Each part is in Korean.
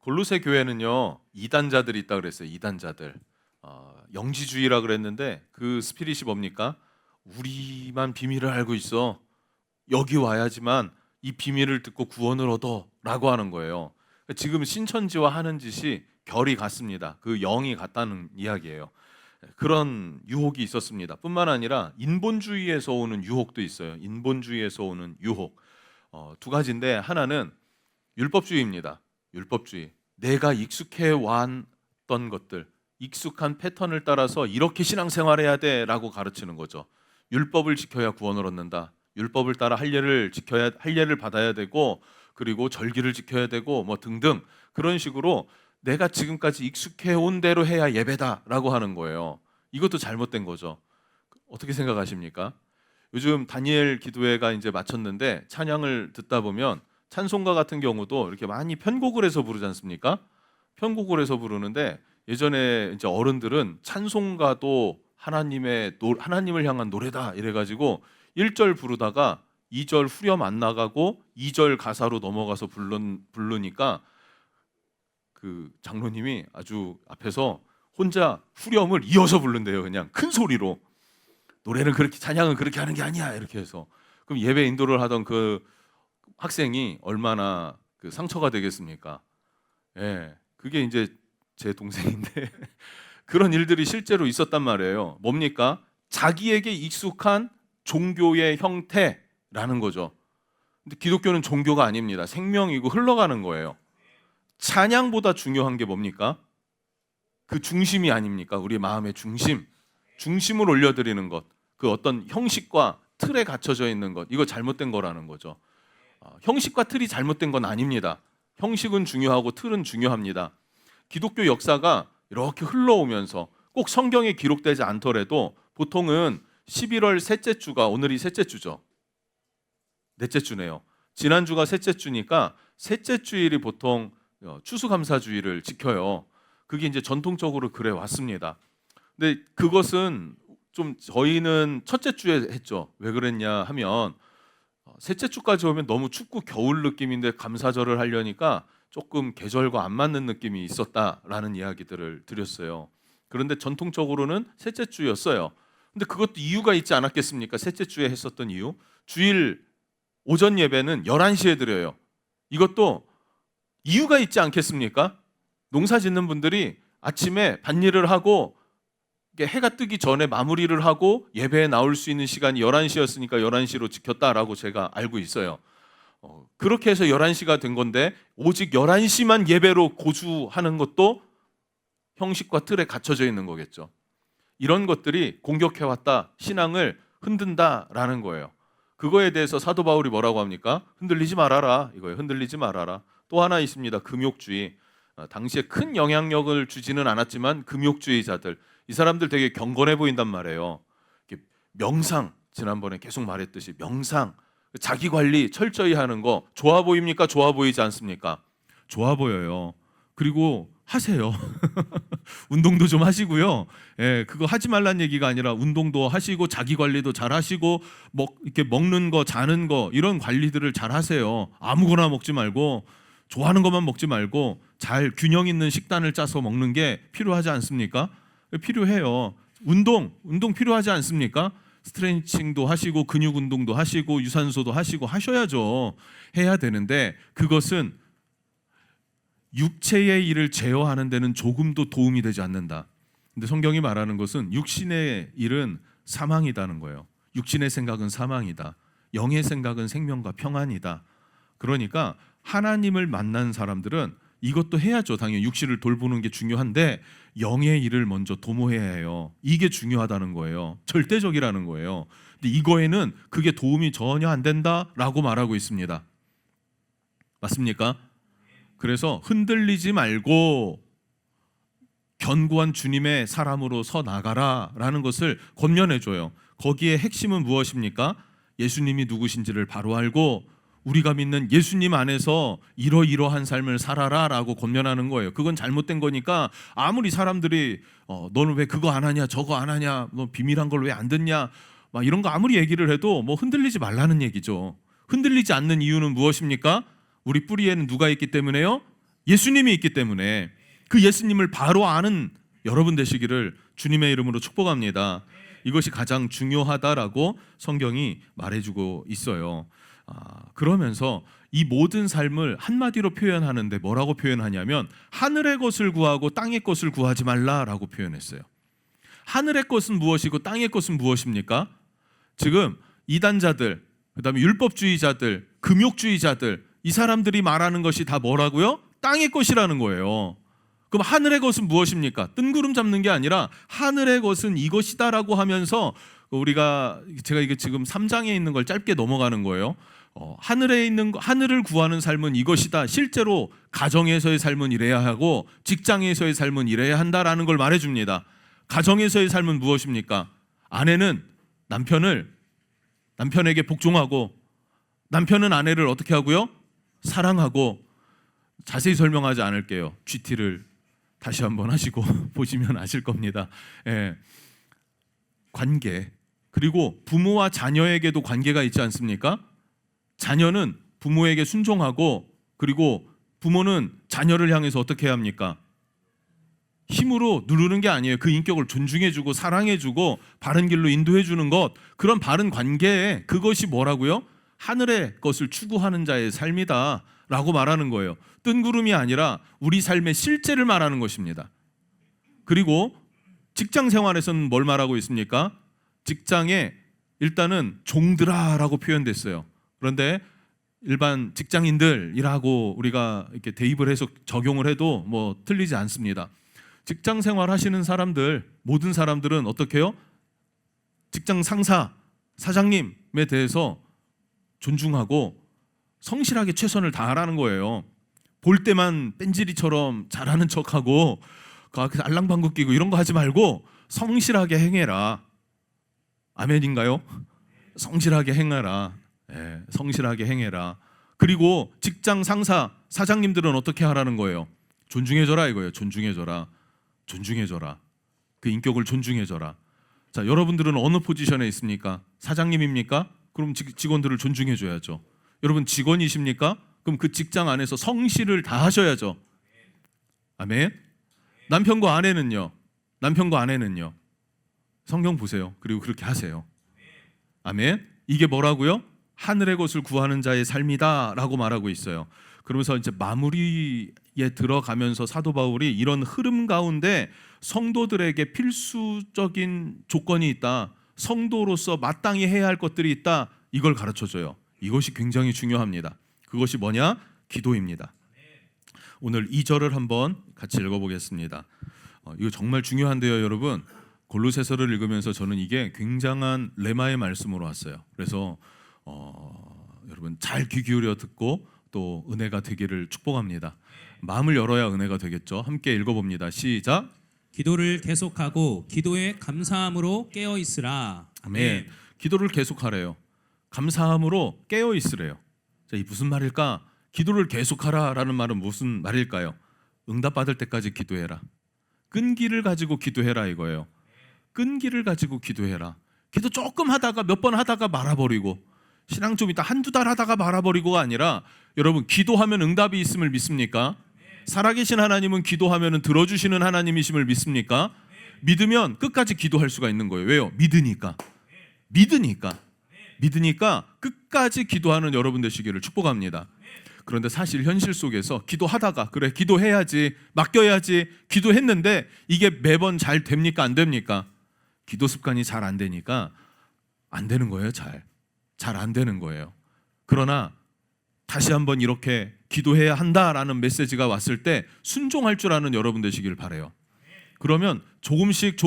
골로새 교회는요 이단자들이 있다 그랬어요. 이단자들 영지주의라 그랬는데 그 스피릿이 뭡니까? 우리만 비밀을 알고 있어. 여기 와야지만 이 비밀을 듣고 구원을 얻어라고 하는 거예요. 지금 신천지와 하는 짓이 결이 같습니다. 그 영이 같다는 이야기예요. 그런 유혹이 있었습니다. 뿐만 아니라 인본주의에서 오는 유혹도 있어요. 인본주의에서 오는 유혹 두 가지인데 하나는 율법주의입니다. 율법주의. 내가 익숙해 왔던 것들, 익숙한 패턴을 따라서 이렇게 신앙생활해야 돼라고 가르치는 거죠. 율법을 지켜야 구원을 얻는다. 율법을 따라 할례를 받아야 되고 그리고 절기를 지켜야 되고 뭐 등등 그런 식으로 내가 지금까지 익숙해 온 대로 해야 예배다라고 하는 거예요. 이것도 잘못된 거죠. 어떻게 생각하십니까? 요즘 다니엘 기도회가 이제 마쳤는데 찬양을 듣다 보면 찬송가 같은 경우도 이렇게 많이 편곡을 해서 부르지 않습니까? 편곡을 해서 부르는데 예전에 이제 어른들은 찬송가도 하나님을 향한 노래다 이래가지고 1절 부르다가 2절 후렴 안 나가고 2절 가사로 넘어가서 부르니까 그 장로님이 아주 앞에서 혼자 후렴을 이어서 부른대요. 그냥 큰 소리로. 노래는 그렇게 찬양은 그렇게 하는 게 아니야 이렇게 해서. 그럼 예배 인도를 하던 그 학생이 얼마나 그 상처가 되겠습니까? 예, 그게 이제 제 동생인데 그런 일들이 실제로 있었단 말이에요. 뭡니까? 자기에게 익숙한 종교의 형태라는 거죠. 근데 기독교는 종교가 아닙니다. 생명이고 흘러가는 거예요. 찬양보다 중요한 게 뭡니까? 그 중심이 아닙니까? 우리 마음의 중심을 올려드리는 것, 그 어떤 형식과 틀에 갇혀져 있는 것, 이거 잘못된 거라는 거죠. 형식과 틀이 잘못된 건 아닙니다. 형식은 중요하고 틀은 중요합니다. 기독교 역사가 이렇게 흘러오면서 꼭 성경에 기록되지 않더라도 보통은 11월 셋째 주가 오늘이 셋째 주죠. 넷째 주네요. 지난주가 셋째 주니까 셋째 주일이 보통 추수감사주의를 지켜요. 그게 이제 전통적으로 그래 왔습니다. 근데 그것은 좀 저희는 첫째 주에 했죠. 왜 그랬냐 하면 셋째 주까지 오면 너무 춥고 겨울 느낌인데 감사절을 하려니까 조금 계절과 안 맞는 느낌이 있었다라는 이야기들을 드렸어요. 그런데 전통적으로는 셋째 주였어요. 근데 그것도 이유가 있지 않았겠습니까? 셋째 주에 했었던 이유. 주일 오전 예배는 11시에 드려요. 이것도 이유가 있지 않겠습니까? 농사 짓는 분들이 아침에 밭일을 하고 해가 뜨기 전에 마무리를 하고 예배에 나올 수 있는 시간이 11시였으니까 11시로 지켰다라고 제가 알고 있어요. 그렇게 해서 11시가 된 건데 오직 11시만 예배로 고수하는 것도 형식과 틀에 갇혀져 있는 거겠죠. 이런 것들이 공격해왔다, 신앙을 흔든다라는 거예요. 그거에 대해서 사도 바울이 뭐라고 합니까? 흔들리지 말아라 이거예요. 흔들리지 말아라. 또 하나 있습니다. 금욕주의. 당시에 큰 영향력을 주지는 않았지만 금욕주의자들, 이 사람들 되게 경건해 보인단 말이에요. 명상, 지난번에 계속 말했듯이 명상, 자기 관리 철저히 하는 거 좋아 보입니까? 좋아 보이지 않습니까? 좋아 보여요. 그리고 하세요. 운동도 좀 하시고요. 예, 그거 하지 말란 얘기가 아니라 운동도 하시고 자기 관리도 잘 하시고 이렇게 먹는 거, 자는 거 이런 관리들을 잘 하세요. 아무거나 먹지 말고 좋아하는 것만 먹지 말고 잘 균형 있는 식단을 짜서 먹는 게 필요하지 않습니까? 필요해요. 운동 필요하지 않습니까? 스트레칭도 하시고 근육 운동도 하시고 유산소도 하시고 하셔야죠. 해야 되는데 그것은 육체의 일을 제어하는 데는 조금도 도움이 되지 않는다. 근데 성경이 말하는 것은 육신의 일은 사망이다는 거예요. 육신의 생각은 사망이다. 영의 생각은 생명과 평안이다. 그러니까 하나님을 만난 사람들은 이것도 해야죠. 당연히 육신을 돌보는 게 중요한데 영의 일을 먼저 도모해야 해요. 이게 중요하다는 거예요. 절대적이라는 거예요. 근데 이거에는 그게 도움이 전혀 안 된다라고 말하고 있습니다. 맞습니까? 그래서 흔들리지 말고 견고한 주님의 사람으로 서 나가라라는 것을 권면해줘요. 거기에 핵심은 무엇입니까? 예수님이 누구신지를 바로 알고 우리가 믿는 예수님 안에서 이러이러한 삶을 살아라라고 권면하는 거예요. 그건 잘못된 거니까 아무리 사람들이 너는 왜 그거 안 하냐 저거 안 하냐 너 비밀한 걸 왜 안 듣냐 막 이런 거 아무리 얘기를 해도 뭐 흔들리지 말라는 얘기죠. 흔들리지 않는 이유는 무엇입니까? 우리 뿌리에는 누가 있기 때문에요? 예수님이 있기 때문에 그 예수님을 바로 아는 여러분 되시기를 주님의 이름으로 축복합니다. 이것이 가장 중요하다라고 성경이 말해주고 있어요. 그러면서 이 모든 삶을 한마디로 표현하는데 뭐라고 표현하냐면 하늘의 것을 구하고 땅의 것을 구하지 말라라고 표현했어요. 하늘의 것은 무엇이고 땅의 것은 무엇입니까? 지금 이단자들, 그다음에 율법주의자들, 금욕주의자들, 이 사람들이 말하는 것이 다 뭐라고요? 땅의 것이라는 거예요. 그럼 하늘의 것은 무엇입니까? 뜬구름 잡는 게 아니라 하늘의 것은 이것이다라고 하면서 제가 이게 지금 3장에 있는 걸 짧게 넘어가는 거예요. 하늘에 있는 하늘을 구하는 삶은 이것이다. 실제로 가정에서의 삶은 이래야 하고 직장에서의 삶은 이래야 한다라는 걸 말해줍니다. 가정에서의 삶은 무엇입니까? 아내는 남편에게 복종하고, 남편은 아내를 어떻게 하고요? 사랑하고. 자세히 설명하지 않을게요. GT를 다시 한번 하시고 보시면 아실 겁니다. 관계, 그리고 부모와 자녀에게도 관계가 있지 않습니까? 자녀는 부모에게 순종하고, 그리고 부모는 자녀를 향해서 어떻게 해야 합니까? 힘으로 누르는 게 아니에요. 그 인격을 존중해주고 사랑해주고 바른 길로 인도해주는 것, 그런 바른 관계에 그것이 뭐라고요? 하늘의 것을 추구하는 자의 삶이다 라고 말하는 거예요. 뜬구름이 아니라 우리 삶의 실제를 말하는 것입니다. 그리고 직장 생활에서는 뭘 말하고 있습니까? 직장에 일단은 종들아라고 표현됐어요. 그런데 일반 직장인들이라고 우리가 이렇게 대입을 해서 적용을 해도 뭐 틀리지 않습니다. 직장 생활 하시는 사람들, 모든 사람들은 어떻게 해요? 직장 상사, 사장님에 대해서 존중하고 성실하게 최선을 다하라는 거예요. 볼 때만 뺀질이처럼 잘하는 척하고 알랑방구 끼고 이런 거 하지 말고 성실하게 행해라. 아멘인가요? 성실하게 행하라. 성실하게 행해라. 그리고 직장 상사, 사장님들은 어떻게 하라는 거예요? 존중해줘라 이거예요. 존중해줘라. 그 인격을 존중해줘라. 자, 여러분들은 어느 포지션에 있습니까? 사장님입니까? 그럼 직원들을 존중해줘야죠. 여러분 직원이십니까? 그럼 그 직장 안에서 성실을 다하셔야죠. 아멘. 남편과 아내는요. 성경 보세요. 그리고 그렇게 하세요. 아멘. 이게 뭐라고요? 하늘의 것을 구하는 자의 삶이다 라고 말하고 있어요. 그러면서 이제 마무리에 들어가면서 사도 바울이 이런 흐름 가운데 성도들에게 필수적인 조건이 있다, 성도로서 마땅히 해야 할 것들이 있다, 이걸 가르쳐줘요. 이것이 굉장히 중요합니다. 그것이 뭐냐? 기도입니다. 오늘 2절을 한번 같이 읽어보겠습니다. 이거 정말 중요한데요, 여러분. 골로새서를 읽으면서 저는 이게 굉장한 레마의 말씀으로 왔어요. 그래서 여러분 잘 귀 기울여 듣고 또 은혜가 되기를 축복합니다. 마음을 열어야 은혜가 되겠죠. 함께 읽어봅니다. 시작. 기도를 계속하고 기도에 감사함으로 깨어 있으라. 아멘. 기도를 계속하래요. 감사함으로 깨어 있으래요. 자, 이 무슨 말일까? 기도를 계속하라라는 말은 무슨 말일까요? 응답받을 때까지 기도해라. 끈기를 가지고 기도해라 이거예요. 끈기를 가지고 기도해라. 기도 조금 하다가 몇 번 하다가 말아버리고, 신앙 좀 있다 한두 달 하다가 말아버리고가 아니라, 여러분 기도하면 응답이 있음을 믿습니까? 살아계신 하나님은 기도하면 들어주시는 하나님이심을 믿습니까? 믿으면 끝까지 기도할 수가 있는 거예요. 왜요? 믿으니까 끝까지 기도하는 여러분 되시기를 축복합니다. 그런데 사실 현실 속에서 기도하다가 그래 기도해야지, 맡겨야지 기도했는데 이게 매번 잘 됩니까? 안 됩니까? 기도 습관이 잘 안 되니까 안 되는 거예요. 잘 안 되는 거예요. 그러나 다시 한번 이렇게 기도해야 한다라는 메시지가 왔을 때 순종할 줄 아는 여러분 되시길 바라요. 그러면 조금씩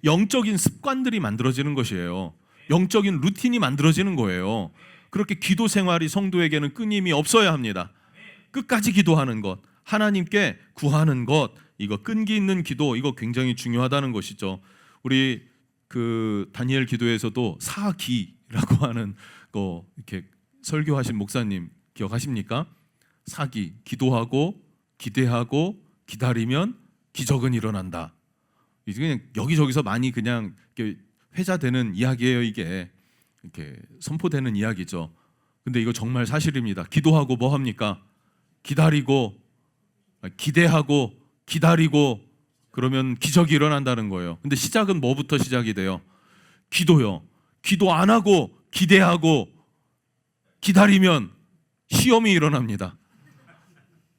영적인 습관들이 만들어지는 것이에요. 영적인 루틴이 만들어지는 거예요. 그렇게 기도 생활이 성도에게는 끊임이 없어야 합니다. 끝까지 기도하는 것, 하나님께 구하는 것, 이거 끈기 있는 기도, 이거 굉장히 중요하다는 것이죠. 우리 그 다니엘 기도에서도 사기라고 하는 거 이렇게 설교하신 목사님 기억하십니까? 사기, 기도하고 기대하고 기다리면 기적은 일어난다. 이게 그냥 여기저기서 많이 그냥 이렇게 회자되는 이야기예요. 이게 이렇게 선포되는 이야기죠. 근데 이거 정말 사실입니다. 기도하고 뭐 합니까? 기다리고 기대하고 기다리고 그러면 기적이 일어난다는 거예요. 근데 시작은 뭐부터 시작이 돼요? 기도요. 기도 안 하고 기대하고 기다리면 시험이 일어납니다.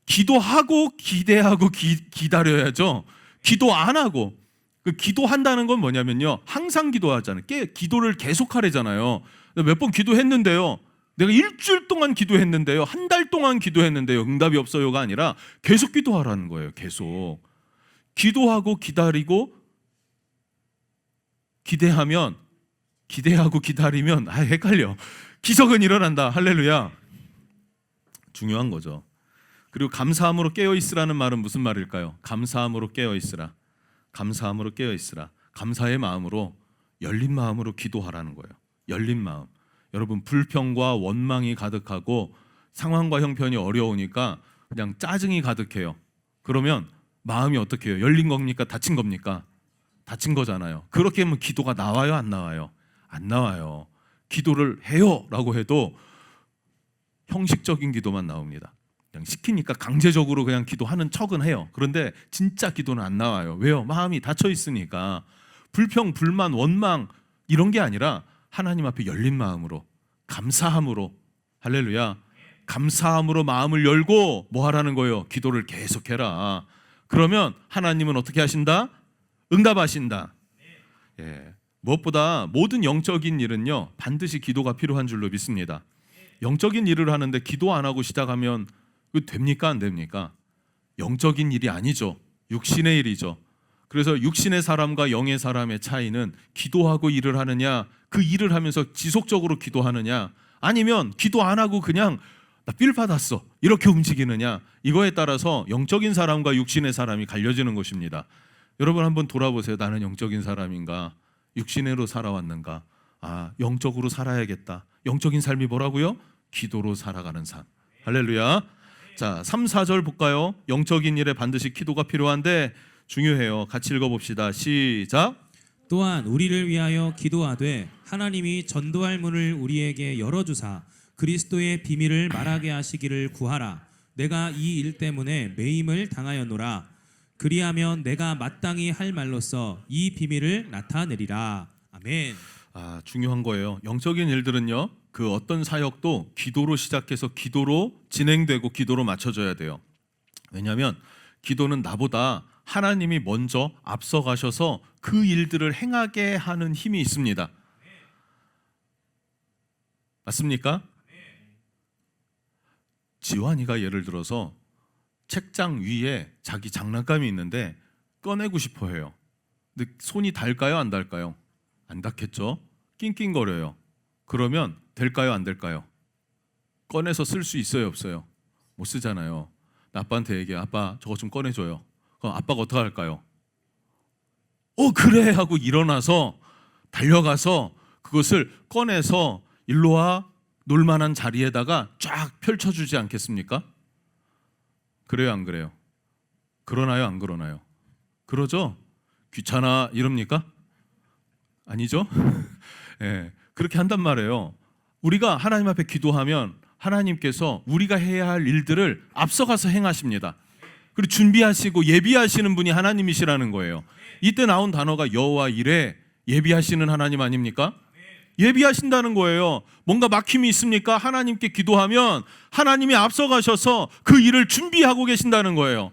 기도하고 기대하고 기다려야죠. 기도 안 하고 그 기도한다는 건 뭐냐면요. 항상 기도하잖아요. 기도를 계속하래잖아요. 몇 번 기도했는데요. 내가 일주일 동안 기도했는데요. 한 달 동안 기도했는데요. 응답이 없어요가 아니라 계속 기도하라는 거예요. 계속. 기도하고 기다리고 기대하면 기대하고 기다리면 헷갈려. 기적은 일어난다. 할렐루야. 중요한 거죠. 그리고 감사함으로 깨어 있으라는 말은 무슨 말일까요? 감사함으로 깨어 있으라. 감사함으로 깨어 있으라. 감사의 마음으로 열린 마음으로 기도하라는 거예요. 열린 마음. 여러분 불평과 원망이 가득하고 상황과 형편이 어려우니까 그냥 짜증이 가득해요. 그러면 마음이 어떻게 해요? 열린 겁니까? 닫힌 겁니까? 닫힌 거잖아요. 그렇게 하면 기도가 나와요? 안 나와요? 안 나와요. 기도를 해요라고 해도 형식적인 기도만 나옵니다. 그냥 시키니까 강제적으로 그냥 기도하는 척은 해요. 그런데 진짜 기도는 안 나와요. 왜요? 마음이 닫혀 있으니까. 불평, 불만, 원망 이런 게 아니라 하나님 앞에 열린 마음으로 감사함으로 할렐루야. 감사함으로 마음을 열고 뭐 하라는 거예요? 기도를 계속해라. 그러면 하나님은 어떻게 하신다? 응답하신다. 예. 무엇보다 모든 영적인 일은요 반드시 기도가 필요한 줄로 믿습니다. 영적인 일을 하는데 기도 안 하고 시작하면 그거 됩니까? 안 됩니까? 영적인 일이 아니죠. 육신의 일이죠. 그래서 육신의 사람과 영의 사람의 차이는 기도하고 일을 하느냐, 그 일을 하면서 지속적으로 기도하느냐, 아니면 기도 안 하고 그냥 나 필 받았어 이렇게 움직이느냐, 이거에 따라서 영적인 사람과 육신의 사람이 갈려지는 것입니다. 여러분 한번 돌아보세요. 나는 영적인 사람인가? 육신으로 살아왔는가? 영적으로 살아야겠다. 영적인 삶이 뭐라고요? 기도로 살아가는 삶. 할렐루야. 자, 3, 4절 볼까요? 영적인 일에 반드시 기도가 필요한데 중요해요. 같이 읽어봅시다. 시작. 또한 우리를 위하여 기도하되 하나님이 전도할 문을 우리에게 열어주사 그리스도의 비밀을 말하게 하시기를 구하라. 내가 이 일 때문에 매임을 당하였노라. 그리하면 내가 마땅히 할 말로써 이 비밀을 나타내리라. 아멘. 중요한 거예요. 영적인 일들은요, 그 어떤 사역도 기도로 시작해서 기도로 진행되고 기도로 맞춰져야 돼요. 왜냐하면 기도는 나보다 하나님이 먼저 앞서가셔서 그 일들을 행하게 하는 힘이 있습니다. 맞습니까? 지환이가 예를 들어서 책장 위에 자기 장난감이 있는데 꺼내고 싶어 해요. 근데 손이 닿을까요? 안 닿을까요? 안 닿겠죠? 낑낑거려요. 그러면 될까요? 안 될까요? 꺼내서 쓸 수 있어요? 없어요? 못 쓰잖아요. 아빠한테 얘기해. 아빠 저거 좀 꺼내줘요. 그럼 아빠가 어떻게 할까요? 그래 하고 일어나서 달려가서 그것을 꺼내서 일로 와 놀만한 자리에다가 쫙 펼쳐주지 않겠습니까? 그래요, 안 그래요? 그러나요, 안 그러나요? 그러죠? 귀찮아 이럽니까? 아니죠? 예, 그렇게 한단 말이에요. 우리가 하나님 앞에 기도하면 하나님께서 우리가 해야 할 일들을 앞서가서 행하십니다. 그리고 준비하시고 예비하시는 분이 하나님이시라는 거예요. 이때 나온 단어가 여호와 이레, 예비하시는 하나님 아닙니까? 예비하신다는 거예요. 뭔가 막힘이 있습니까? 하나님께 기도하면 하나님이 앞서가셔서 그 일을 준비하고 계신다는 거예요.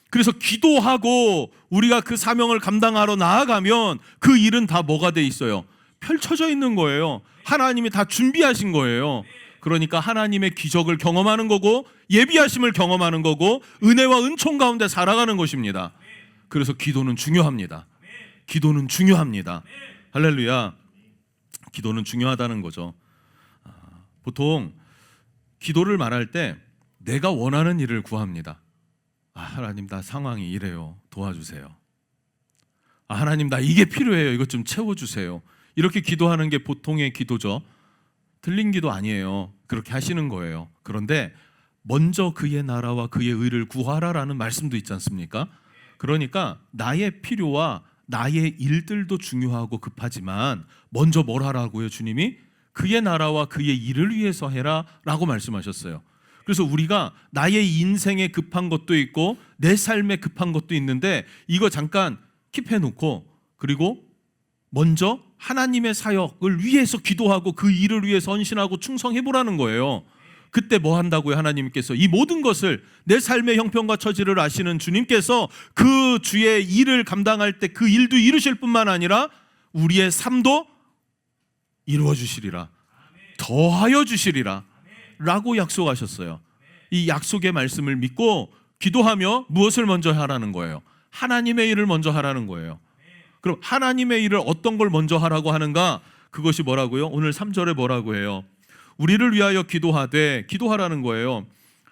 그래서 기도하고 우리가 그 사명을 감당하러 나아가면 그 일은 다 뭐가 돼 있어요? 펼쳐져 있는 거예요. 하나님이 다 준비하신 거예요. 그러니까 하나님의 기적을 경험하는 거고 예비하심을 경험하는 거고 은혜와 은총 가운데 살아가는 것입니다. 그래서 기도는 중요합니다. 기도는 중요합니다. 할렐루야. 기도는 중요하다는 거죠. 보통 기도를 말할 때 내가 원하는 일을 구합니다. 하나님 나 상황이 이래요. 도와주세요. 하나님 나 이게 필요해요. 이것 좀 채워주세요. 이렇게 기도하는 게 보통의 기도죠. 틀린 기도 아니에요. 그렇게 하시는 거예요. 그런데 먼저 그의 나라와 그의 의를 구하라라는 말씀도 있지 않습니까? 그러니까 나의 필요와 나의 일들도 중요하고 급하지만 먼저 뭘 하라고요? 주님이 그의 나라와 그의 일을 위해서 해라 라고 말씀하셨어요. 그래서 우리가 나의 인생에 급한 것도 있고 내 삶에 급한 것도 있는데 이거 잠깐 킵해 놓고 그리고 먼저 하나님의 사역을 위해서 기도하고 그 일을 위해서 헌신하고 충성해 보라는 거예요. 그때 뭐 한다고요? 하나님께서 이 모든 것을 내 삶의 형편과 처지를 아시는 주님께서 그 주의 일을 감당할 때 그 일도 이루실 뿐만 아니라 우리의 삶도 이루어 주시리라, 더하여 주시리라 라고 약속하셨어요. 이 약속의 말씀을 믿고 기도하며 무엇을 먼저 하라는 거예요? 하나님의 일을 먼저 하라는 거예요. 그럼 하나님의 일을 어떤 걸 먼저 하라고 하는가? 그것이 뭐라고요? 오늘 3절에 뭐라고 해요? 우리를 위하여 기도하라는 거예요.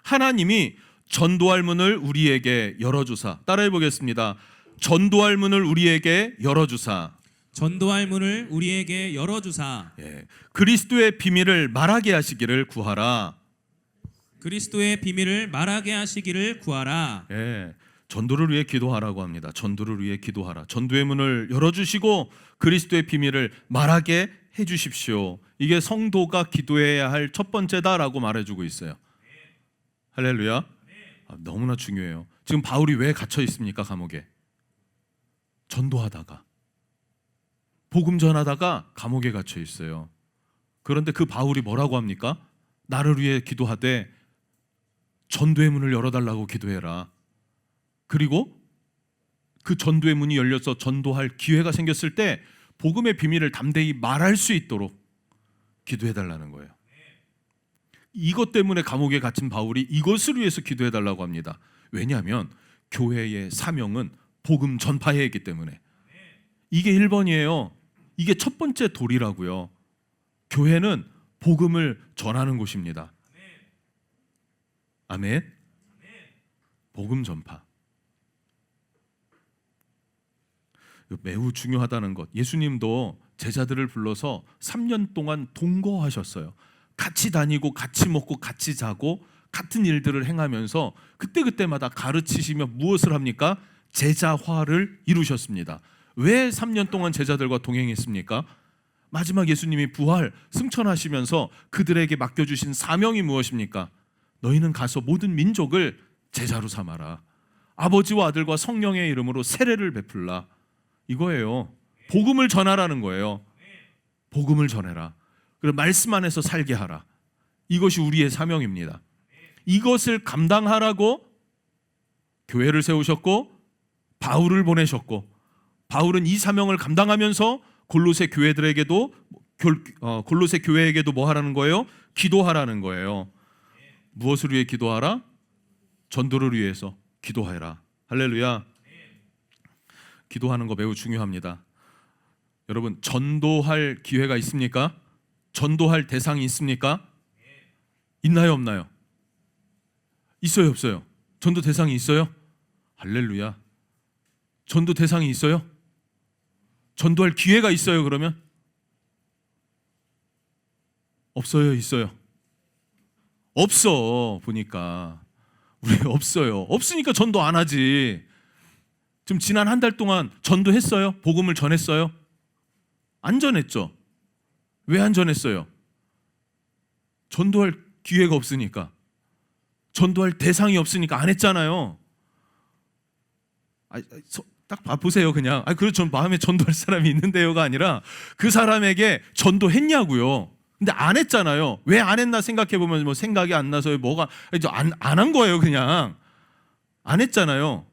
하나님이 전도할 문을 우리에게 열어주사. 따라해 보겠습니다. 전도할 문을 우리에게 열어주사. 전도할 문을 우리에게 열어주사. 예, 그리스도의 비밀을 말하게 하시기를 구하라. 그리스도의 비밀을 말하게 하시기를 구하라. 예, 전도를 위해 기도하라고 합니다. 전도를 위해 기도하라. 전도의 문을 열어주시고 그리스도의 비밀을 말하게 해주십시오. 이게 성도가 기도해야 할 첫 번째다라고 말해주고 있어요. 할렐루야. 너무나 중요해요. 지금 바울이 왜 갇혀 있습니까? 감옥에. 전도하다가, 복음 전하다가 감옥에 갇혀 있어요. 그런데 그 바울이 뭐라고 합니까? 나를 위해 기도하되 전도의 문을 열어달라고 기도해라. 그리고 그 전도의 문이 열려서 전도할 기회가 생겼을 때 복음의 비밀을 담대히 말할 수 있도록 기도해달라는 거예요. 이것 때문에 감옥에 갇힌 바울이 이것을 위해서 기도해달라고 합니다. 왜냐하면 교회의 사명은 복음 전파회이기 때문에. 이게 1번이에요. 이게 첫 번째 도리라고요. 교회는 복음을 전하는 곳입니다. 아멘. 복음 전파. 매우 중요하다는 것. 예수님도 제자들을 불러서 3년 동안 동거하셨어요. 같이 다니고 같이 먹고 같이 자고 같은 일들을 행하면서 그때그때마다 가르치시며 무엇을 합니까? 제자화를 이루셨습니다. 왜 3년 동안 제자들과 동행했습니까? 마지막 예수님이 부활 승천하시면서 그들에게 맡겨주신 사명이 무엇입니까? 너희는 가서 모든 민족을 제자로 삼아라. 아버지와 아들과 성령의 이름으로 세례를 베풀라. 이거예요. 복음을 전하라는 거예요. 복음을 전해라. 그리고 말씀 안에서 살게 하라. 이것이 우리의 사명입니다. 이것을 감당하라고 교회를 세우셨고 바울을 보내셨고, 바울은 이 사명을 감당하면서 골로새 교회들에게도 골로새 교회에게도 뭐 하라는 거예요? 기도하라는 거예요. 무엇을 위해 기도하라? 전도를 위해서 기도하라. 할렐루야. 기도하는 거 매우 중요합니다. 여러분, 전도할 기회가 있습니까? 전도할 대상이 있습니까? 있나요, 없나요? 있어요, 없어요? 전도 대상이 있어요? 할렐루야. 전도 대상이 있어요? 전도할 기회가 있어요, 그러면? 없어요, 있어요? 없어, 보니까. 우리 없어요. 없으니까 전도 안 하지. 지금 지난 한 달 동안 전도했어요? 복음을 전했어요? 안 전했죠? 왜 안 전했어요? 전도할 기회가 없으니까. 전도할 대상이 없으니까 안 했잖아요. 딱 보세요, 그냥. 그렇죠. 마음에 전도할 사람이 있는데요가 아니라 그 사람에게 전도했냐고요. 근데 안 했잖아요. 왜 안 했나 생각해 보면 뭐 생각이 안 나서요. 뭐가 안 한 거예요, 그냥. 안 했잖아요.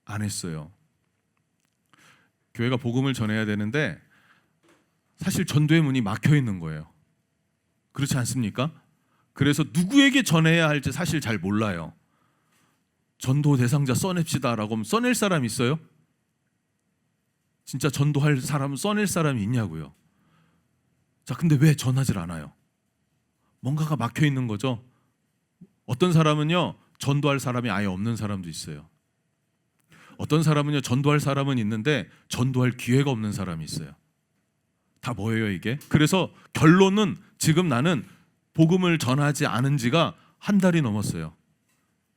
안 했어요. 교회가 복음을 전해야 되는데 사실 전도의 문이 막혀 있는 거예요. 그렇지 않습니까? 그래서 누구에게 전해야 할지 사실 잘 몰라요. 전도 대상자 써냅시다라고 하면 써낼 사람 있어요? 진짜 전도할 사람, 써낼 사람이 있냐고요. 자, 근데 왜 전하질 않아요? 뭔가가 막혀 있는 거죠. 어떤 사람은요, 전도할 사람이 아예 없는 사람도 있어요. 어떤 사람은요, 전도할 사람은 있는데 전도할 기회가 없는 사람이 있어요. 다 뭐예요, 이게? 그래서 결론은 지금 나는 복음을 전하지 않은 지가 한 달이 넘었어요.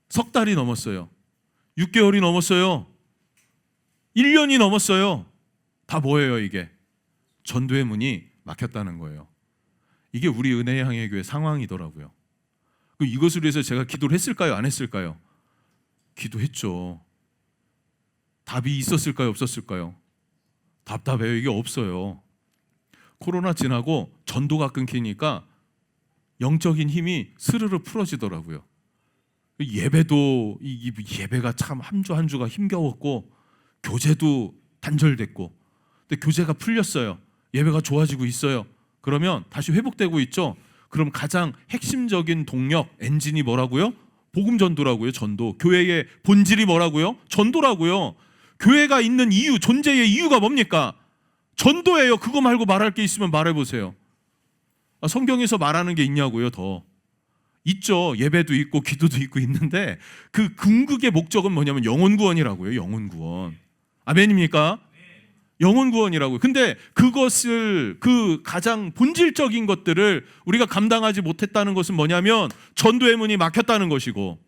석 달이 넘었어요. 6개월이 넘었어요. 1년이 넘었어요. 다 뭐예요, 이게? 전도의 문이 막혔다는 거예요. 이게 우리 은혜의 향해 교회 상황이더라고요. 이것을 위해서 제가 기도를 했을까요? 안 했을까요? 기도했죠. 답이 있었을까요? 없었을까요? 답답해요. 이게 없어요. 코로나 지나고 전도가 끊기니까 영적인 힘이 스르르 풀어지더라고요. 예배도 이 예배가 참 한 주 한 주가 힘겨웠고 교제도 단절됐고, 근데 교제가 풀렸어요. 예배가 좋아지고 있어요. 그러면 다시 회복되고 있죠. 그럼 가장 핵심적인 동력 엔진이 뭐라고요? 복음 전도라고요. 전도. 교회의 본질이 뭐라고요? 전도라고요. 교회가 있는 이유, 존재의 이유가 뭡니까? 전도예요. 그거 말고 말할 게 있으면 말해보세요. 성경에서 말하는 게 있냐고요? 더 있죠. 예배도 있고 기도도 있고 있는데 그 궁극의 목적은 뭐냐면 영혼 구원이라고요. 영혼 구원. 아멘입니까? 영혼 구원이라고요. 근데 그것을, 그 가장 본질적인 것들을 우리가 감당하지 못했다는 것은 뭐냐면 전도의 문이 막혔다는 것이고,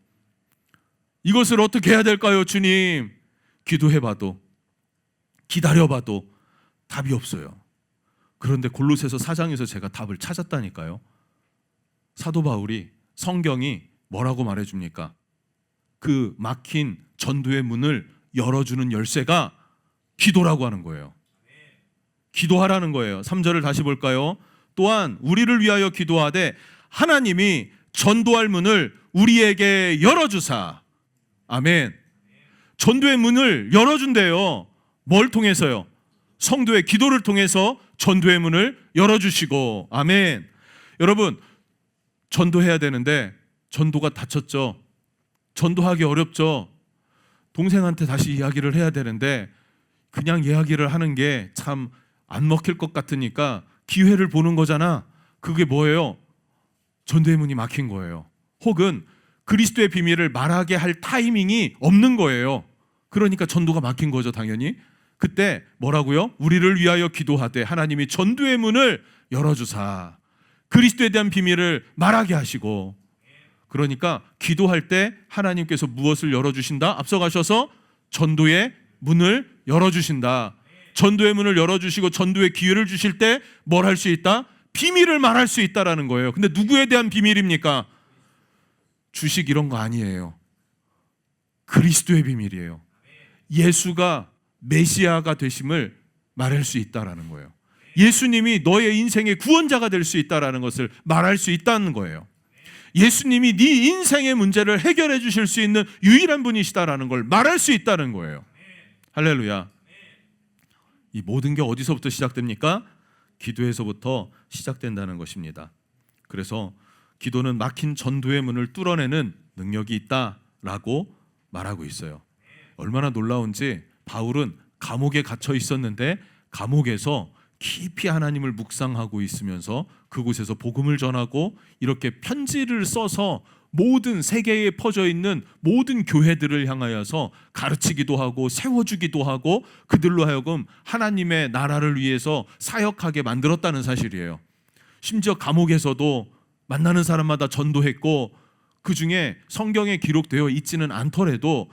이것을 어떻게 해야 될까요? 주님, 기도해봐도 기다려봐도 답이 없어요. 그런데 골로새서 4장에서 제가 답을 찾았다니까요. 사도 바울이, 성경이 뭐라고 말해줍니까? 그 막힌 전도의 문을 열어주는 열쇠가 기도라고 하는 거예요. 기도하라는 거예요. 3절을 다시 볼까요? 또한 우리를 위하여 기도하되 하나님이 전도할 문을 우리에게 열어주사. 아멘. 전도의 문을 열어준대요. 뭘 통해서요? 성도의 기도를 통해서 전도의 문을 열어주시고. 아멘. 여러분, 전도해야 되는데 전도가 닫혔죠. 전도하기 어렵죠. 동생한테 다시 이야기를 해야 되는데 그냥 이야기를 하는 게 참 안 먹힐 것 같으니까 기회를 보는 거잖아. 그게 뭐예요? 전도의 문이 막힌 거예요. 혹은 그리스도의 비밀을 말하게 할 타이밍이 없는 거예요. 그러니까 전도가 막힌 거죠, 당연히. 그때 뭐라고요? 우리를 위하여 기도하되 하나님이 전도의 문을 열어주사 그리스도에 대한 비밀을 말하게 하시고. 그러니까 기도할 때 하나님께서 무엇을 열어주신다? 앞서가셔서 전도의 문을 열어주신다. 전도의 문을 열어주시고 전도의 기회를 주실 때 뭘 할 수 있다? 비밀을 말할 수 있다라는 거예요. 근데 누구에 대한 비밀입니까? 주식 이런 거 아니에요. 그리스도의 비밀이에요. 예수가 메시아가 되심을 말할 수 있다라는 거예요. 예수님이 너의 인생의 구원자가 될 수 있다라는 것을 말할 수 있다는 거예요. 예수님이 네 인생의 문제를 해결해 주실 수 있는 유일한 분이시다라는 걸 말할 수 있다는 거예요. 할렐루야. 이 모든 게 어디서부터 시작됩니까? 기도에서부터 시작된다는 것입니다. 그래서 기도는 막힌 전도의 문을 뚫어내는 능력이 있다라고 말하고 있어요. 얼마나 놀라운지, 바울은 감옥에 갇혀 있었는데 감옥에서 깊이 하나님을 묵상하고 있으면서 그곳에서 복음을 전하고 이렇게 편지를 써서 모든 세계에 퍼져 있는 모든 교회들을 향하여서 가르치기도 하고 세워주기도 하고 그들로 하여금 하나님의 나라를 위해서 사역하게 만들었다는 사실이에요. 심지어 감옥에서도 만나는 사람마다 전도했고, 그 중에 성경에 기록되어 있지는 않더라도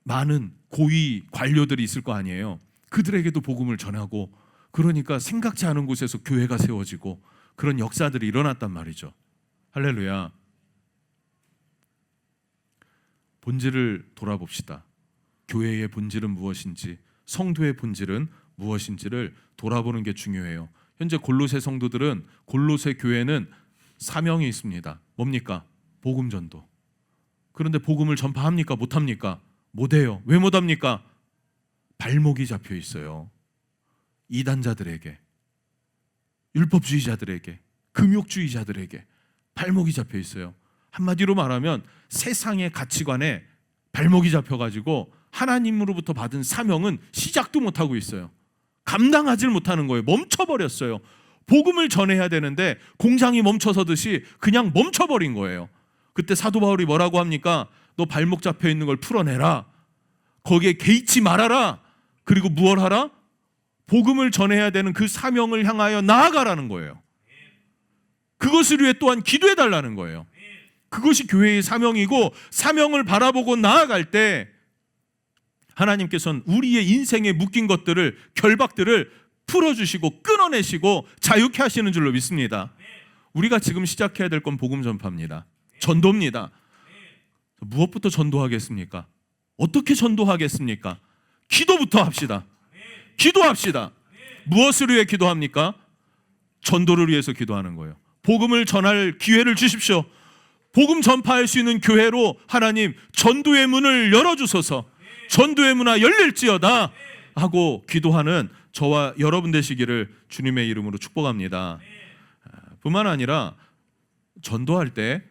많은 고위 관료들이 있을 거 아니에요. 그들에게도 복음을 전하고, 그러니까 생각지 않은 곳에서 교회가 세워지고 그런 역사들이 일어났단 말이죠. 할렐루야. 본질을 돌아봅시다. 교회의 본질은 무엇인지, 성도의 본질은 무엇인지를 돌아보는 게 중요해요. 현재 골로새 성도들은, 골로새 교회는 사명이 있습니다. 뭡니까? 복음 전도. 그런데 복음을 전파합니까? 못합니까? 못해요. 왜 못합니까? 발목이 잡혀 있어요. 이단자들에게, 율법주의자들에게, 금욕주의자들에게 발목이 잡혀 있어요. 한마디로 말하면 세상의 가치관에 발목이 잡혀가지고 하나님으로부터 받은 사명은 시작도 못하고 있어요. 감당하지 못하는 거예요. 멈춰버렸어요. 복음을 전해야 되는데 공장이 멈춰서듯이 그냥 멈춰버린 거예요. 그때 사도 바울이 뭐라고 합니까? 너 발목 잡혀 있는 걸 풀어내라. 거기에 개의치 말아라. 그리고 무엇 하라? 복음을 전해야 되는 그 사명을 향하여 나아가라는 거예요. 그것을 위해 또한 기도해달라는 거예요. 그것이 교회의 사명이고, 사명을 바라보고 나아갈 때 하나님께서는 우리의 인생에 묶인 것들을, 결박들을 풀어주시고 끊어내시고 자유케 하시는 줄로 믿습니다. 우리가 지금 시작해야 될 건 복음 전파입니다. 전도입니다. 무엇부터 전도하겠습니까? 어떻게 전도하겠습니까? 기도부터 합시다. 기도합시다. 무엇을 위해 기도합니까? 전도를 위해서 기도하는 거예요. 복음을 전할 기회를 주십시오. 복음 전파할 수 있는 교회로 하나님 전도의 문을 열어주소서. 전도의 문이 열릴지어다 하고 기도하는 저와 여러분 되시기를 주님의 이름으로 축복합니다. 뿐만 아니라 전도할 때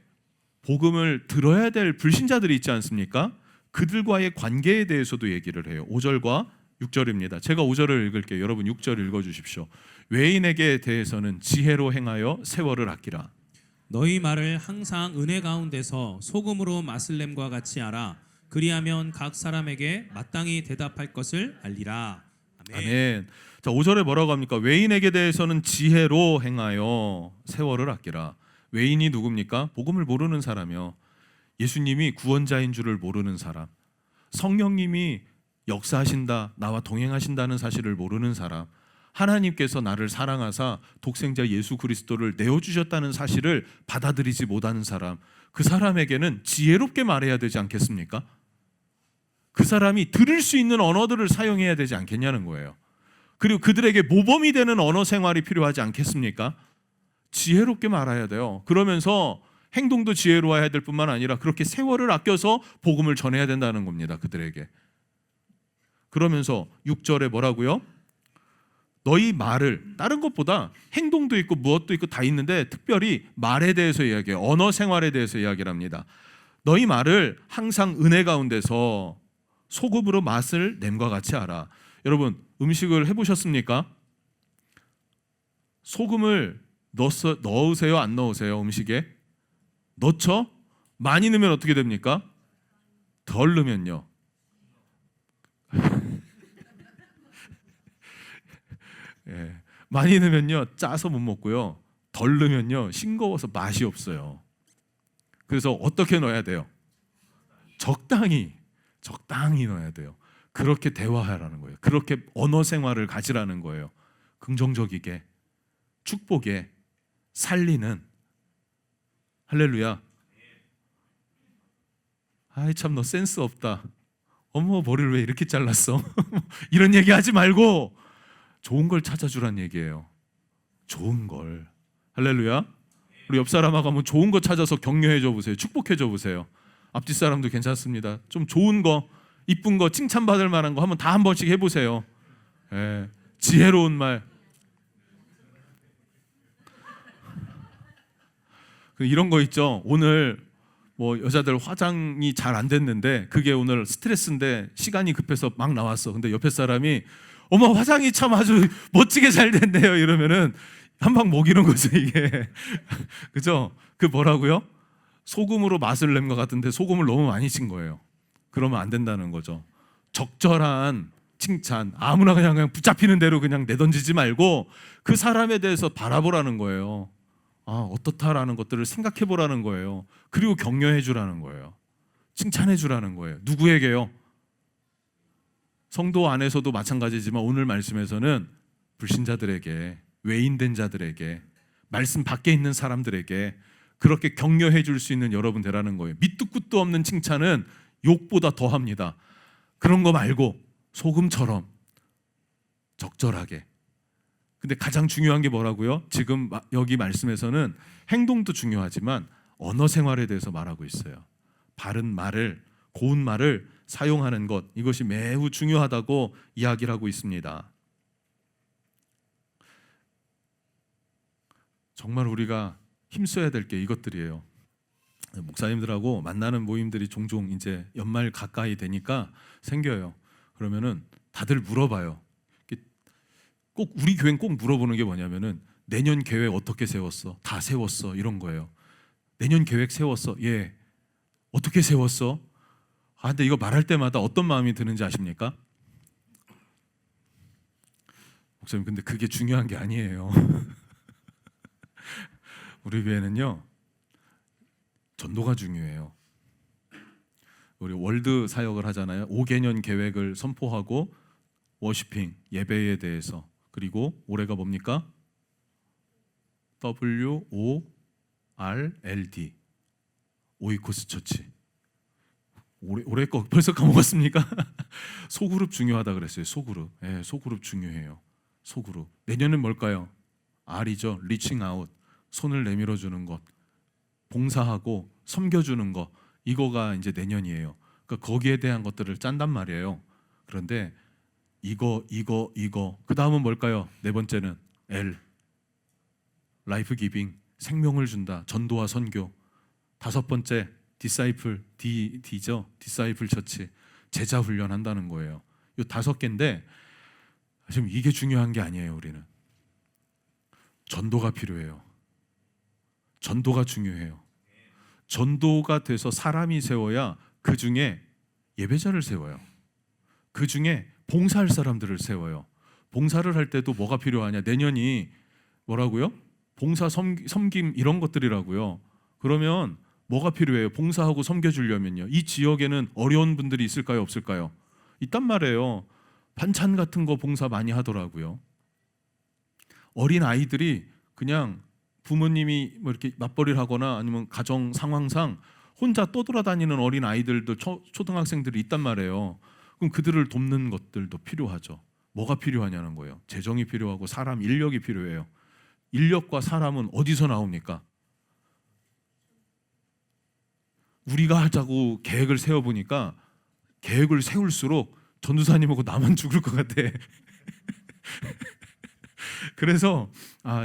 복음을 들어야 될 불신자들이 있지 않습니까? 그들과의 관계에 대해서도 얘기를 해요. 5절과 6절입니다. 제가 5절을 읽을게요. 여러분 6절 읽어주십시오. 외인에게 대해서는 지혜로 행하여 세월을 아끼라. 너희 말을 항상 은혜 가운데서 소금으로 맛을 냄과 같이 알아. 그리하면 각 사람에게 마땅히 대답할 것을 알리라. 아멘. 아멘. 자, 5절에 뭐라고 합니까? 외인에게 대해서는 지혜로 행하여 세월을 아끼라. 외인이 누굽니까? 복음을 모르는 사람이요. 예수님이 구원자인 줄을 모르는 사람. 성령님이 역사하신다, 나와 동행하신다는 사실을 모르는 사람. 하나님께서 나를 사랑하사 독생자 예수 그리스도를 내어주셨다는 사실을 받아들이지 못하는 사람. 그 사람에게는 지혜롭게 말해야 되지 않겠습니까? 그 사람이 들을 수 있는 언어들을 사용해야 되지 않겠냐는 거예요. 그리고 그들에게 모범이 되는 언어 생활이 필요하지 않겠습니까? 지혜롭게 말해야 돼요. 그러면서 행동도 지혜로워야 될 뿐만 아니라 그렇게 세월을 아껴서 복음을 전해야 된다는 겁니다. 그들에게. 그러면서 6절에 뭐라고요? 너희 말을, 다른 것보다 행동도 있고 무엇도 있고 다 있는데 특별히 말에 대해서 이야기해요. 언어 생활에 대해서 이야기를 합니다. 너희 말을 항상 은혜 가운데서 소금으로 맛을 냄과 같이 알아. 여러분 음식을 해보셨습니까? 소금을 넣으세요? 안 넣으세요? 음식에? 넣죠? 많이 넣으면 어떻게 됩니까? 덜 넣으면요. 예, 많이 넣으면요 짜서 못 먹고요. 덜 넣으면요 싱거워서 맛이 없어요. 그래서 어떻게 넣어야 돼요? 적당히 넣어야 돼요. 그렇게 대화하라는 거예요. 그렇게 언어 생활을 가지라는 거예요. 긍정적이게, 축복에, 살리는. 할렐루야. 아이 참 너 센스 없다. 어머 머리를 왜 이렇게 잘랐어? 이런 얘기 하지 말고 좋은 걸 찾아주란 얘기예요. 좋은 걸. 할렐루야. 우리 옆 사람하고 한번 좋은 거 찾아서 격려해 줘 보세요. 축복해 줘 보세요. 앞뒤 사람도 괜찮습니다. 좀 좋은 거, 이쁜 거, 칭찬받을 만한 거 한번 다 한 번씩 해보세요. 예, 지혜로운 말. 이런 거 있죠. 오늘 뭐 여자들 화장이 잘 안 됐는데 그게 오늘 스트레스인데 시간이 급해서 막 나왔어. 근데 옆에 사람이 어머 화장이 참 아주 멋지게 잘 됐네요. 이러면은 한 방 먹이는 거죠 이게. 그죠? 그 뭐라고요? 소금으로 맛을 낸 것 같은데 소금을 너무 많이 친 거예요. 그러면 안 된다는 거죠. 적절한 칭찬, 아무나 그냥 붙잡히는 대로 그냥 내던지지 말고 그 사람에 대해서 바라보라는 거예요. 아, 어떻다라는 것들을 생각해 보라는 거예요. 그리고 격려해 주라는 거예요. 칭찬해 주라는 거예요. 누구에게요? 성도 안에서도 마찬가지지만 오늘 말씀에서는 불신자들에게, 외인된 자들에게, 말씀 밖에 있는 사람들에게 그렇게 격려해 줄 수 있는 여러분 되라는 거예요. 밑도 끝도 없는 칭찬은 욕보다 더합니다. 그런 거 말고 소금처럼 적절하게. 근데 가장 중요한 게 뭐라고요? 지금 여기 말씀에서는 행동도 중요하지만 언어 생활에 대해서 말하고 있어요. 바른 말을, 고운 말을 사용하는 것, 이것이 매우 중요하다고 이야기를 하고 있습니다. 정말 우리가 힘써야 될 게 이것들이에요. 목사님들하고 만나는 모임들이 종종 이제 연말 가까이 되니까 생겨요. 그러면은 다들 물어봐요. 꼭 우리 교회는 꼭 물어보는 게 뭐냐면은 내년 계획 어떻게 세웠어? 다 세웠어? 이런 거예요. 내년 계획 세웠어? 예. 어떻게 세웠어? 아, 근데 이거 말할 때마다 어떤 마음이 드는지 아십니까? 목사님, 근데 그게 중요한 게 아니에요. 우리 교회는요, 전도가 중요해요. 우리 월드 사역을 하잖아요. 5개년 계획을 선포하고 워시핑, 예배에 대해서 그리고 올해가 뭡니까? WORLD 오이코스 처치. 올해 거 벌써 까먹었습니까? 소그룹 중요하다 그랬어요. 소그룹. 예, 소그룹 중요해요. 소그룹. 내년은 뭘까요? R이죠. 리칭 아웃. 손을 내밀어 주는 것. 봉사하고 섬겨 주는 거. 이거가 이제 내년이에요. 그러니까 거기에 대한 것들을 짠단 말이에요. 그런데 이거 그다음은 뭘까요? 네 번째는 L. 라이프 기빙. 생명을 준다. 전도와 선교. 다섯 번째 디사이플 D죠. 디사이플 처치. 제자 훈련한다는 거예요. 이 다섯 개인데 지금 이게 중요한 게 아니에요. 우리는 전도가 필요해요. 전도가 중요해요. 전도가 돼서 사람이 세워야 그 중에 예배자를 세워요. 그 중에 봉사할 사람들을 세워요. 봉사를 할 때도 뭐가 필요하냐? 내년이 뭐라고요? 봉사 섬김 이런 것들이라고요. 그러면 뭐가 필요해요? 봉사하고 섬겨주려면요. 이 지역에는 어려운 분들이 있을까요? 없을까요? 있단 말이에요. 반찬 같은 거 봉사 많이 하더라고요. 어린 아이들이 그냥 부모님이 뭐 이렇게 맞벌이를 하거나 아니면 가정 상황상 혼자 떠돌아다니는 어린 아이들도 초등학생들이 있단 말이에요. 그럼 그들을 돕는 것들도 필요하죠. 뭐가 필요하냐는 거예요. 재정이 필요하고 사람 인력이 필요해요. 인력과 사람은 어디서 나옵니까? 우리가 하자고 계획을 세워보니까 계획을 세울수록 전도사님하고 나만 죽을 것 같아. 그래서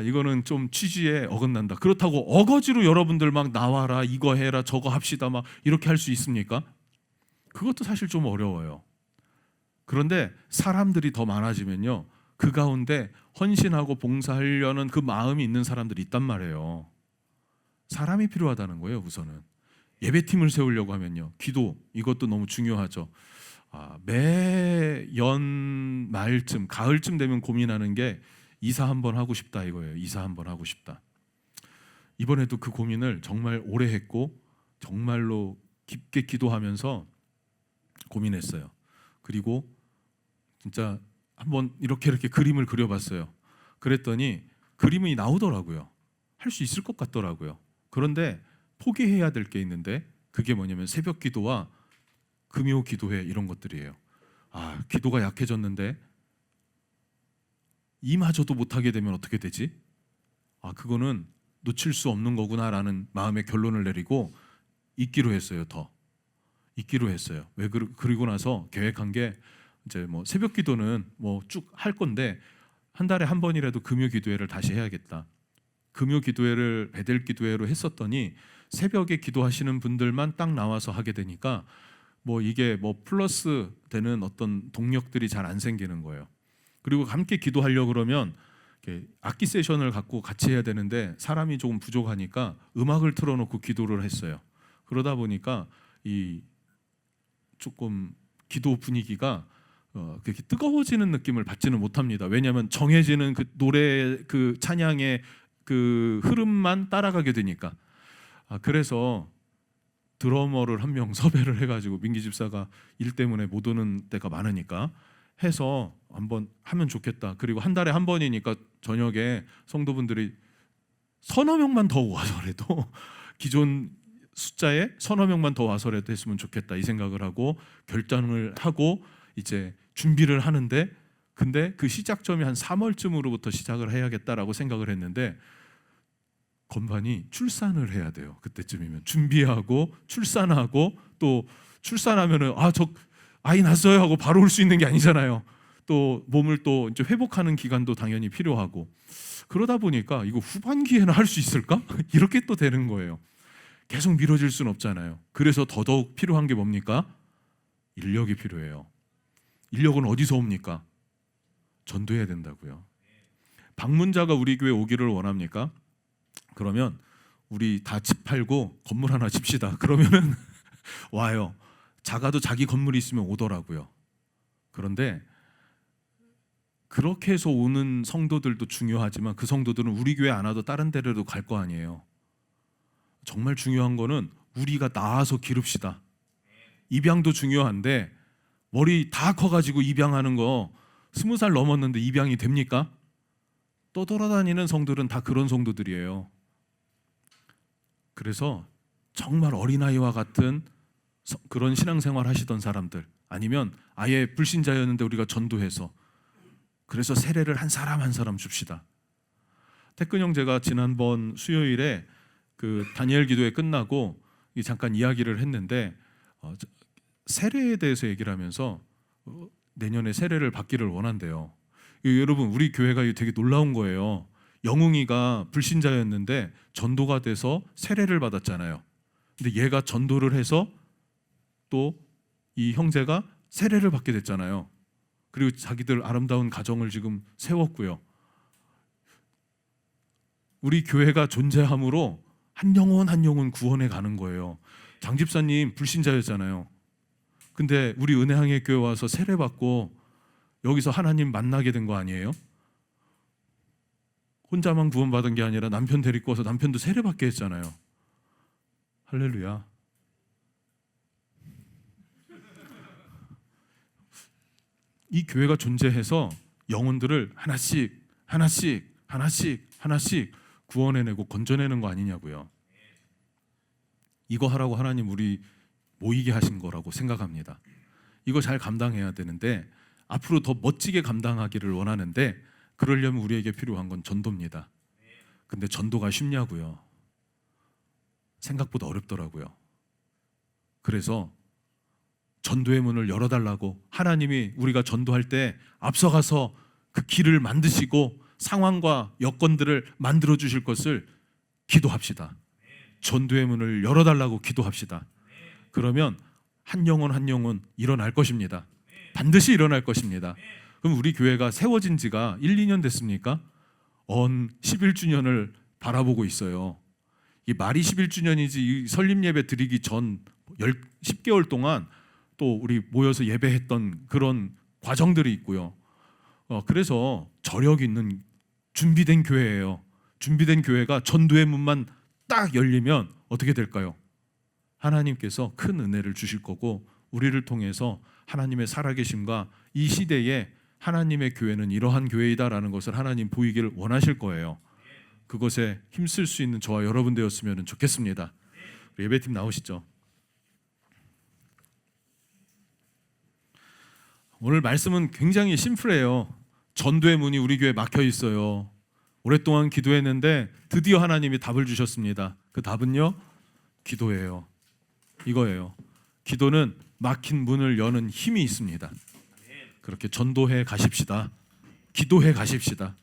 이거는 좀 취지에 어긋난다. 그렇다고 어거지로 여러분들 막 나와라 이거 해라 저거 합시다 막 이렇게 할 수 있습니까? 그것도 사실 좀 어려워요. 그런데 사람들이 더 많아지면요, 그 가운데 헌신하고 봉사하려는 그 마음이 있는 사람들이 있단 말이에요. 사람이 필요하다는 거예요. 우선은 예배팀을 세우려고 하면요, 기도 이것도 너무 중요하죠. 매연 말쯤 가을쯤 되면 고민하는 게 이사 한번 하고 싶다 이거예요. 이사 한번 하고 싶다. 이번에도 그 고민을 정말 오래 했고 정말로 깊게 기도하면서 고민했어요. 그리고 진짜 한번 이렇게 그림을 그려봤어요. 그랬더니 그림이 나오더라고요. 할 수 있을 것 같더라고요. 그런데 포기해야 될 게 있는데 그게 뭐냐면 새벽 기도와 금요 기도회 이런 것들이에요. 기도가 약해졌는데 이마저도 못하게 되면 어떻게 되지? 그거는 놓칠 수 없는 거구나라는 마음의 결론을 내리고 잊기로 했어요. 잊기로 했어요. 그리고 나서 계획한 게 이제 뭐 새벽 기도는 뭐 쭉 할 건데 한 달에 한 번이라도 금요 기도회를 다시 해야겠다. 금요 기도회를 베델 기도회로 했었더니 새벽에 기도하시는 분들만 딱 나와서 하게 되니까 뭐 이게 뭐 플러스 되는 어떤 동력들이 잘 안 생기는 거예요. 그리고 함께 기도하려고 그러면 악기 세션을 갖고 같이 해야 되는데 사람이 조금 부족하니까 음악을 틀어놓고 기도를 했어요. 그러다 보니까 이 조금 기도 분위기가 그렇게 뜨거워지는 느낌을 받지는 못합니다. 왜냐하면 정해지는 그 노래 그 찬양의 그 흐름만 따라가게 되니까. 그래서 드러머를 한 명 섭외를 해가지고 민기 집사가 일 때문에 못 오는 때가 많으니까 해서 한번 하면 좋겠다. 그리고 한 달에 한 번이니까 저녁에 성도분들이 서너 명만 더 와서라도 기존 숫자에 서너 명만 더 와서라도 했으면 좋겠다 이 생각을 하고 결정을 하고 이제 준비를 하는데, 근데 그 시작점이 한 3월쯤으로부터 시작을 해야겠다라고 생각을 했는데 건반이 출산을 해야 돼요. 그때쯤이면 준비하고 출산하고 또 출산하면은 저 아이 낳았어요 하고 바로 올 수 있는 게 아니잖아요. 또 몸을 또 이제 회복하는 기간도 당연히 필요하고 그러다 보니까 이거 후반기에는 할 수 있을까? 이렇게 또 되는 거예요. 계속 미뤄질 수는 없잖아요. 그래서 더더욱 필요한 게 뭡니까? 인력이 필요해요. 인력은 어디서 옵니까? 전도해야 된다고요. 방문자가 우리 교회 오기를 원합니까? 그러면 우리 다 집 팔고 건물 하나 집시다. 그러면은 와요. 작아도 자기 건물이 있으면 오더라고요. 그런데 그렇게 해서 오는 성도들도 중요하지만 그 성도들은 우리 교회 안 와도 다른 데로도 갈 거 아니에요. 정말 중요한 거는 우리가 나와서 기릅시다. 입양도 중요한데 머리 다 커가지고 입양하는 거 20살 넘었는데 입양이 됩니까? 떠돌아다니는 성들은 다 그런 성도들이에요. 그래서 정말 어린아이와 같은 그런 신앙생활 하시던 사람들, 아니면 아예 불신자였는데 우리가 전도해서 그래서 세례를 한 사람 한 사람 줍시다. 태근 형제가 지난번 수요일에 그 다니엘 기도회 끝나고 잠깐 이야기를 했는데 세례에 대해서 얘기를 하면서 내년에 세례를 받기를 원한대요. 여러분, 우리 교회가 되게 놀라운 거예요. 영웅이가 불신자였는데 전도가 돼서 세례를 받았잖아요. 근데 얘가 전도를 해서 또 이 형제가 세례를 받게 됐잖아요. 그리고 자기들 아름다운 가정을 지금 세웠고요. 우리 교회가 존재함으로 한 영혼 한 영혼 구원해 가는 거예요. 장 집사님 불신자였잖아요. 근데 우리 은혜항해 교회 와서 세례 받고 여기서 하나님 만나게 된 거 아니에요? 혼자만 구원받은 게 아니라 남편 데리고 와서 남편도 세례 받게 했잖아요. 할렐루야. 이 교회가 존재해서 영혼들을 하나씩 구원해내고 건져내는 거 아니냐고요. 이거 하라고 하나님 우리 모이게 하신 거라고 생각합니다. 이거 잘 감당해야 되는데 앞으로 더 멋지게 감당하기를 원하는데 그러려면 우리에게 필요한 건 전도입니다. 근데 전도가 쉽냐고요. 생각보다 어렵더라고요. 그래서 전도의 문을 열어달라고 하나님이 우리가 전도할 때 앞서가서 그 길을 만드시고 상황과 여건들을 만들어 주실 것을 기도합시다. 전도의 문을 열어달라고 기도합시다. 그러면 한 영혼 한 영혼 일어날 것입니다. 반드시 일어날 것입니다. 그럼 우리 교회가 세워진 지가 1, 2년 됐습니까? 11주년을 바라보고 있어요. 이 말이 11주년이지 이 설립 예배 드리기 전 10개월 동안 또 우리 모여서 예배했던 그런 과정들이 있고요. 그래서 저력 있는 준비된 교회예요. 준비된 교회가 전도의 문만 딱 열리면 어떻게 될까요? 하나님께서 큰 은혜를 주실 거고 우리를 통해서 하나님의 살아계심과 이 시대에 하나님의 교회는 이러한 교회이다라는 것을 하나님 보이기를 원하실 거예요. 그것에 힘쓸 수 있는 저와 여러분 되었으면 좋겠습니다. 예배팀 나오시죠. 오늘 말씀은 굉장히 심플해요. 전도의 문이 우리 교회에 막혀 있어요. 오랫동안 기도했는데 드디어 하나님이 답을 주셨습니다. 그 답은요? 기도예요. 이거예요. 기도는 막힌 문을 여는 힘이 있습니다. 그렇게 전도해 가십시다. 기도해 가십시다.